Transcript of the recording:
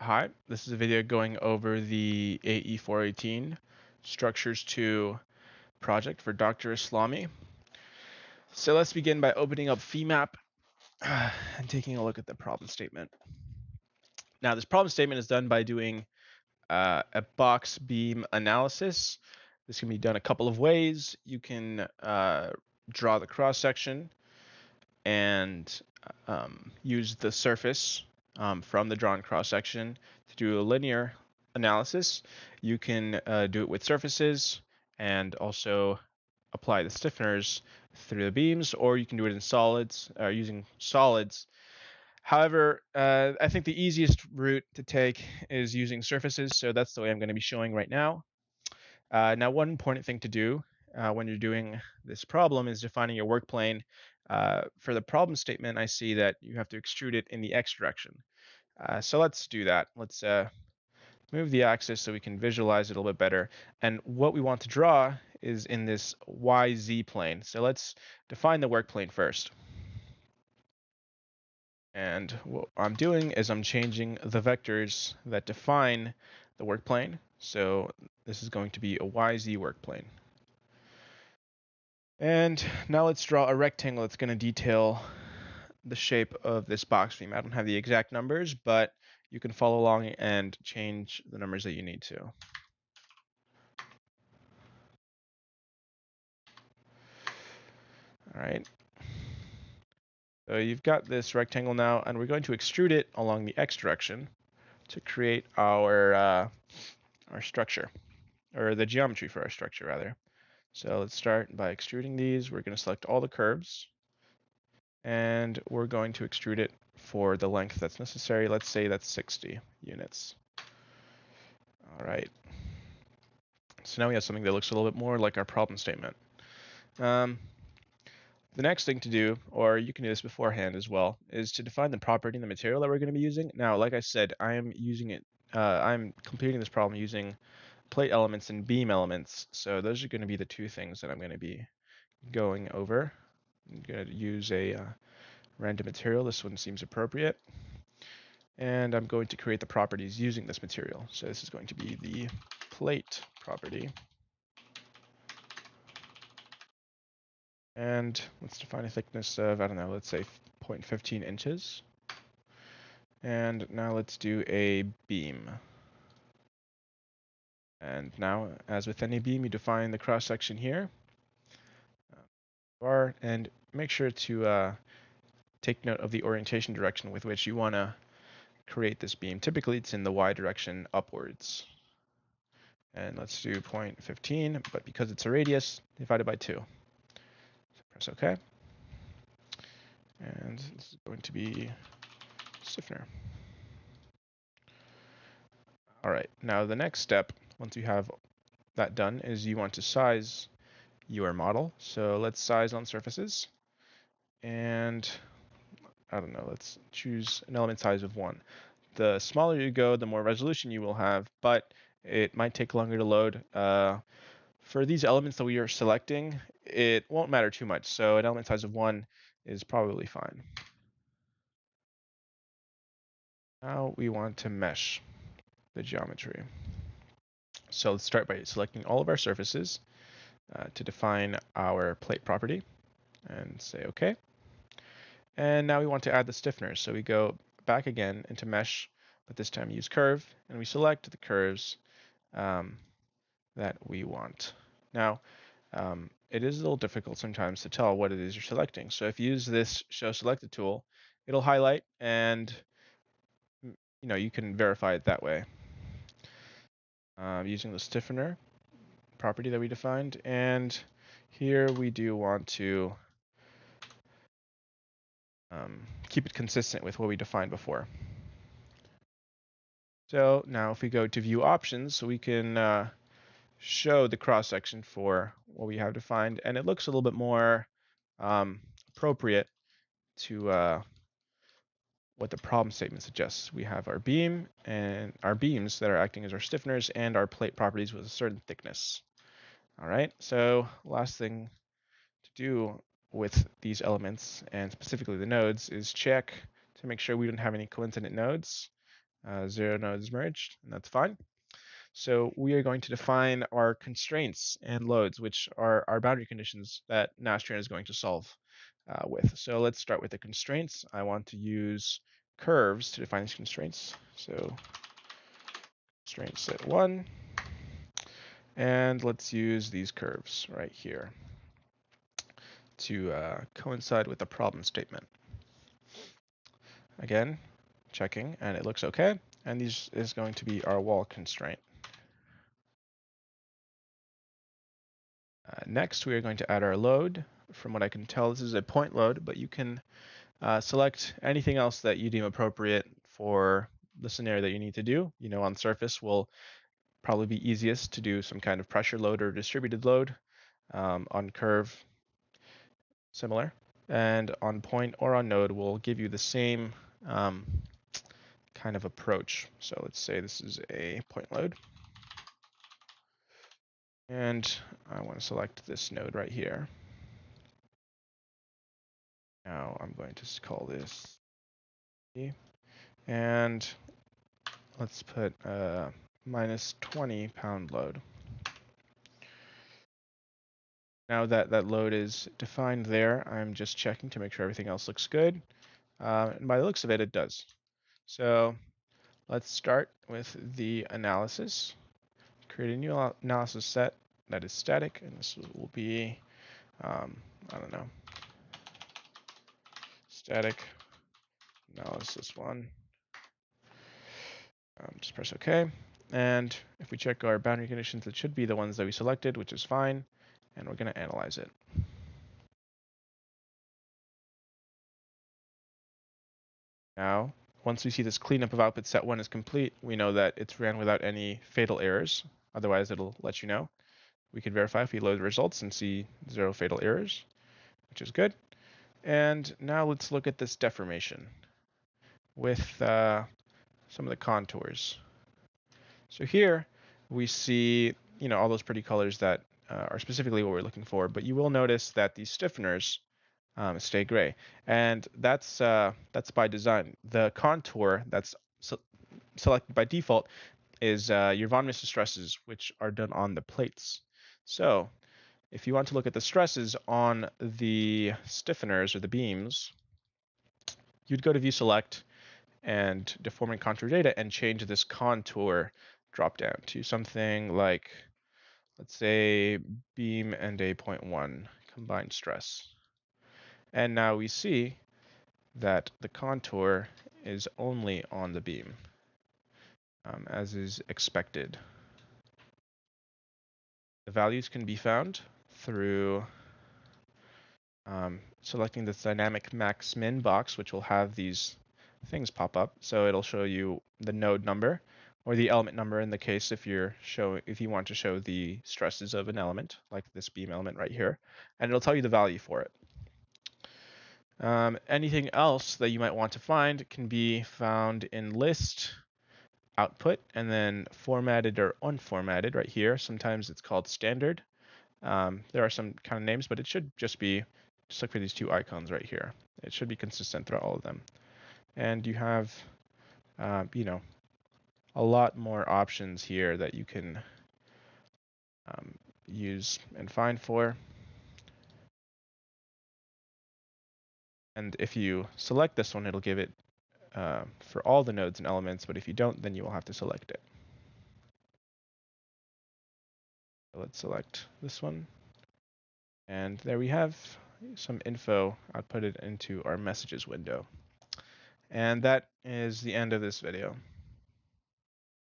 Hi, this is a video going over the AE418 Structures 2 project for Dr. Eslami. So let's begin by opening up FEMAP and taking a look at the problem statement. Now, this problem statement is done by doing a box beam analysis. This can be done a couple of ways. You can draw the cross section and use the surface from the drawn cross section to do a linear analysis. You can do it with surfaces and also apply the stiffeners through the beams, or you can do it in solids using solids. However, I think the easiest route to take is using surfaces, so that's the way I'm going to be showing right now. Now, one important thing to do when you're doing this problem is defining your work plane. For the problem statement, I see that you have to extrude it in the X direction. So let's do that. Let's move the axis so we can visualize it a little bit better. And what we want to draw is in this YZ plane. So let's define the work plane first. And what I'm doing is I'm changing the vectors that define the work plane. So this is going to be a YZ work plane. And now let's draw a rectangle that's going to detail the shape of this box beam. I don't have the exact numbers, but you can follow along and change the numbers that you need to. All right. So you've got this rectangle now, and we're going to extrude it along the X direction to create our structure, or the geometry for our structure, rather. So let's start by extruding these. We're going to select all the curves, and we're going to extrude it for the length that's necessary. Let's say that's 60 units. All right. So now we have something that looks a little bit more like our problem statement. The next thing to do, or you can do this beforehand as well, is to define the property and the material that we're going to be using. Now, like I said, I'm completing this problem using plate elements and beam elements. So those are going to be the two things that I'm going to be going over. I'm going to use a random material. This one seems appropriate. And I'm going to create the properties using this material. So this is going to be the plate property. And let's define a thickness of, I don't know, let's say 0.15 inches. And now let's do a beam. And now, as with any beam, you define the cross section here. And make sure to take note of the orientation direction with which you want to create this beam. Typically, it's in the Y direction upwards. And let's do 0.15, but because it's a radius, divided by 2. So press OK. And this is going to be stiffener. All right, now the next step, once you have that done, is you want to size your model. So let's size on surfaces. And I don't know, let's choose an element size of 1. The smaller you go, the more resolution you will have, but it might take longer to load. For these elements that we are selecting, it won't matter too much. So an element size of 1 is probably fine. Now we want to mesh the geometry. So let's start by selecting all of our surfaces to define our plate property and say OK. And now we want to add the stiffeners. So we go back again into mesh, but this time use curve, and we select the curves that we want. Now, it is a little difficult sometimes to tell what it is you're selecting. So if you use this show selected tool, it'll highlight, and you can verify it that way using the stiffener property that we defined. And here we do want to keep it consistent with what we defined before. So now if we go to view options, we can show the cross section for what we have defined, and it looks a little bit more appropriate to what the problem statement suggests. We have our beam and our beams that are acting as our stiffeners and our plate properties with a certain thickness. All right, so last thing to do with these elements, and specifically the nodes, is check to make sure we don't have any coincident nodes. 0 nodes merged, and that's fine. So we are going to define our constraints and loads, which are our boundary conditions that Nastran is going to solve with. So let's start with the constraints. I want to use curves to define these constraints. So constraint set 1, and let's use these curves right here to coincide with the problem statement. Again, checking, and it looks okay. And this is going to be our wall constraint. Next, we are going to add our load. From what I can tell, this is a point load, but you can select anything else that you deem appropriate for the scenario that you need to do. On surface will probably be easiest to do some kind of pressure load or distributed load. On curve, similar. And on point or on node will give you the same kind of approach. So let's say this is a point load. And I want to select this node right here. Now I'm going to call this E. And let's put a minus 20 pound load. Now that that load is defined there, I'm just checking to make sure everything else looks good. And by the looks of it, it does. So let's start with the analysis. Create a new analysis set that is static, and this will be, I don't know, static analysis 1. Just press OK. And if we check our boundary conditions, it should be the ones that we selected, which is fine. And we're going to analyze it. Now, once we see this cleanup of output set 1 is complete, we know that it's ran without any fatal errors. Otherwise, it'll let you know. We can verify if we load the results and see 0 fatal errors, which is good. And now let's look at this deformation with some of the contours. So here we see, all those pretty colors that are specifically what we're looking for, but you will notice that these stiffeners stay gray, and that's by design. The contour that's selected by default is your von Mises stresses, which are done on the plates. So if you want to look at the stresses on the stiffeners or the beams, you'd go to View Select and Deforming Contour Data and change this contour drop down to something like, let's say, beam and a 0.1 combined stress. And now we see that the contour is only on the beam, as is expected. The values can be found through selecting this dynamic max min box, which will have these things pop up. So it'll show you the node number or the element number in the case if you want to show the stresses of an element, like this beam element right here, and it'll tell you the value for it. Anything else that you might want to find can be found in list, output, and then formatted or unformatted right here. Sometimes it's called standard. There are some kind of names, but it should just look for these two icons right here. It should be consistent throughout all of them. And you have, a lot more options here that you can use and find for. And if you select this one, it'll give it for all the nodes and elements, but if you don't, then you will have to select it. So let's select this one. And there we have some info outputted into our messages window. And that is the end of this video.